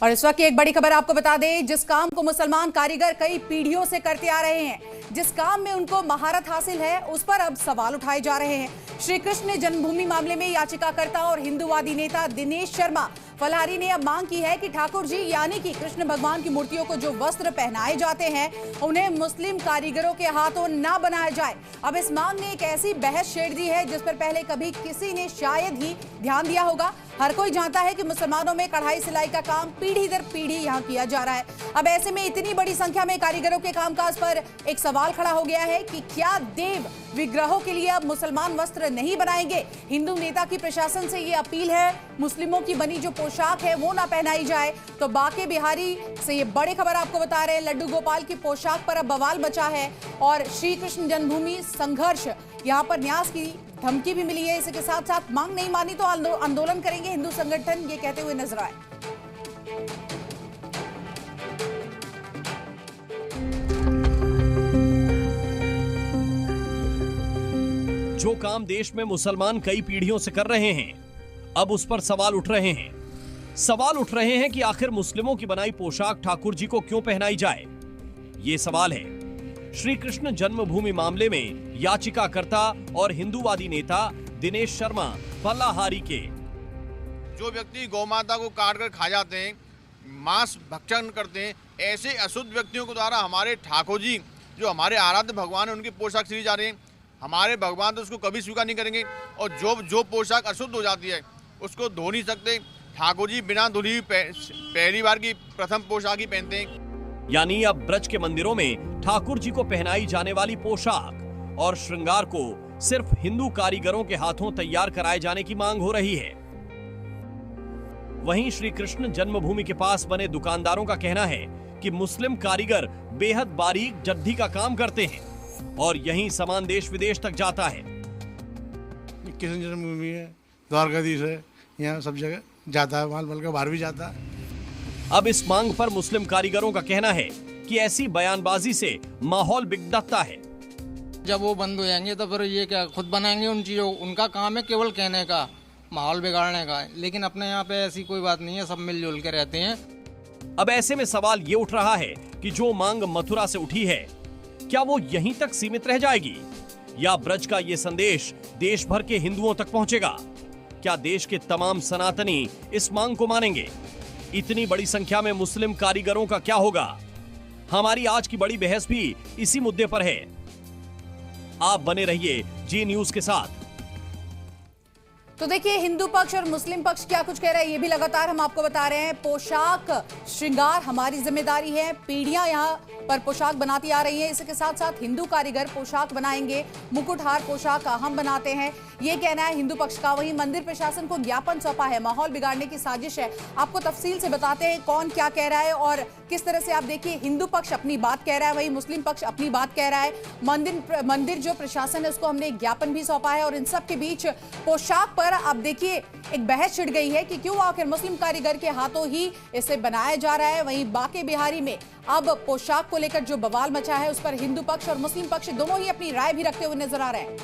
और इस वक्त की एक बड़ी खबर आपको बता दें, जिस काम को मुसलमान कारीगर कई पीढ़ियों से करते आ रहे हैं, जिस काम में उनको महारत हासिल है, उस पर अब सवाल उठाए जा रहे हैं। श्री कृष्ण जन्मभूमि मामले में याचिकाकर्ता और हिंदूवादी नेता दिनेश शर्मा फलाहारी ने अब मांग की है कि ठाकुर जी यानी कि कृष्ण भगवान की मूर्तियों को जो वस्त्र पहनाए जाते हैं उन्हें मुस्लिम कारीगरों के हाथों ना बनाया जाए। अब इस मांग ने एक ऐसी बहस छेड़ दी है जिस पर पहले कभी किसी ने शायद ही ध्यान दिया होगा। हर कोई जानता है कि मुसलमानों में कढ़ाई सिलाई का काम पीढ़ी दर पीढ़ी यहाँ किया जा रहा है। अब ऐसे में इतनी बड़ी संख्या में कारीगरों के कामकाज पर एक सवाल खड़ा हो गया है कि क्या देव विग्रहों के लिए अब मुसलमान वस्त्र नहीं बनाएंगे। हिंदू नेता की प्रशासन से ये अपील है, मुस्लिमों की बनी जो पोशाक है वो ना पहनाई जाए। तो बांके बिहारी से ये बड़ी खबर आपको बता रहे हैं, लड्डू गोपाल की पोशाक पर अब बवाल मचा है और श्री कृष्ण जन्मभूमि संघर्ष यहाँ पर न्यास की धमकी भी मिली है। इसके साथ साथ मांग नहीं मानी तो आंदोलन करेंगे हिंदू संगठन, ये कहते हुए नजर आए। जो काम देश में मुसलमान कई पीढ़ियों से कर रहे हैं, अब उस पर सवाल उठ रहे हैं। सवाल उठ रहे हैं कि आखिर मुस्लिमों की बनाई पोशाक ठाकुर जी को क्यों पहनाई जाए। ये सवाल है श्री कृष्ण जन्मभूमि मामले में याचिकाकर्ता और हिंदूवादी नेता दिनेश शर्मा फलाहारी के। जो व्यक्ति गौ माता को काट कर खा जाते हैं, मांस भक्षण करते हैं, ऐसे अशुद्ध व्यक्तियों के द्वारा हमारे ठाकुर जी जो हमारे आराध्य भगवान है उनकी पोशाक सिली जा रही है। हमारे भगवान तो उसको कभी स्वीकार नहीं करेंगे और जो पोशाक अशुद्ध हो जाती है उसको धो नहीं सकते। ठाकुर जी बिना धुली पहली बार की प्रथम पोशाक ही पहनते हैं। यानी अब ब्रज के मंदिरों में ठाकुर जी को पहनाई जाने वाली पोशाक और श्रृंगार को सिर्फ हिंदू कारीगरों के हाथों तैयार कराए जाने की मांग हो रही है। वहीं श्री कृष्ण जन्मभूमि के पास बने दुकानदारों का कहना है कि मुस्लिम कारीगर बेहद बारीक जद्दी का काम करते हैं और यही सामान देश विदेश तक जाता है। कृष्ण जन्मभूमि है, द्वारकाधीश है, यहाँ सब जगह जाता है माल, बल्कि बाहर भी जाता है। अब इस मांग पर मुस्लिम कारीगरों का कहना है कि ऐसी बयानबाजी से माहौल बिगड़ता है। जब वो बंद हो जाएंगे तो फिर ये क्या खुद बनाएंगे उन चीजों, उनका काम है केवल कहने का, माहौल बिगाड़ने का। लेकिन अपने यहाँ पे ऐसी कोई बात नहीं है, सब मिलजुल के रहते हैं। अब ऐसे में सवाल ये उठ रहा है कि जो मांग मथुरा से उठी है, क्या वो यहीं तक सीमित रह जाएगी या ब्रज का ये संदेश देश भर के हिंदुओं तक पहुंचेगा। क्या देश के तमाम सनातनी इस मांग को मानेंगे। इतनी बड़ी संख्या में मुस्लिम कारीगरों का क्या होगा। हमारी आज की बड़ी बहस भी इसी मुद्दे पर है। आप बने रहिए जी न्यूज के साथ। तो देखिए, हिंदू पक्ष और मुस्लिम पक्ष क्या कुछ कह रहा है ये भी लगातार हम आपको बता रहे हैं। पोशाक श्रृंगार हमारी जिम्मेदारी है, पीढ़ियां यहाँ पर पोशाक बनाती आ रही हैं। इसके साथ साथ हिंदू कारीगर पोशाक बनाएंगे, मुकुटहार पोशाक हम बनाते हैं, ये कहना है हिंदू पक्ष का। वहीं मंदिर प्रशासन को ज्ञापन सौंपा है, माहौल बिगाड़ने की साजिश है। आपको तफसील से बताते हैं कौन क्या कह रहा है और किस तरह से। आप देखिए, हिंदू पक्ष अपनी बात कह रहा है, वहीं मुस्लिम पक्ष अपनी बात कह रहा है। मंदिर जो प्रशासन है उसको हमने ज्ञापन भी सौंपा है और इन सब के बीच पोशाक पर अब देखिए एक बहस छिड़ गई है कि क्यों आखिर मुस्लिम कारीगर के हाथों ही इसे बनाया जा रहा है। वहीं बांके बिहारी में अब पोशाक को लेकर जो बवाल मचा है उस पर हिंदू पक्ष और मुस्लिम पक्ष दोनों ही अपनी राय भी रखते हुए नजर आ रहे हैं।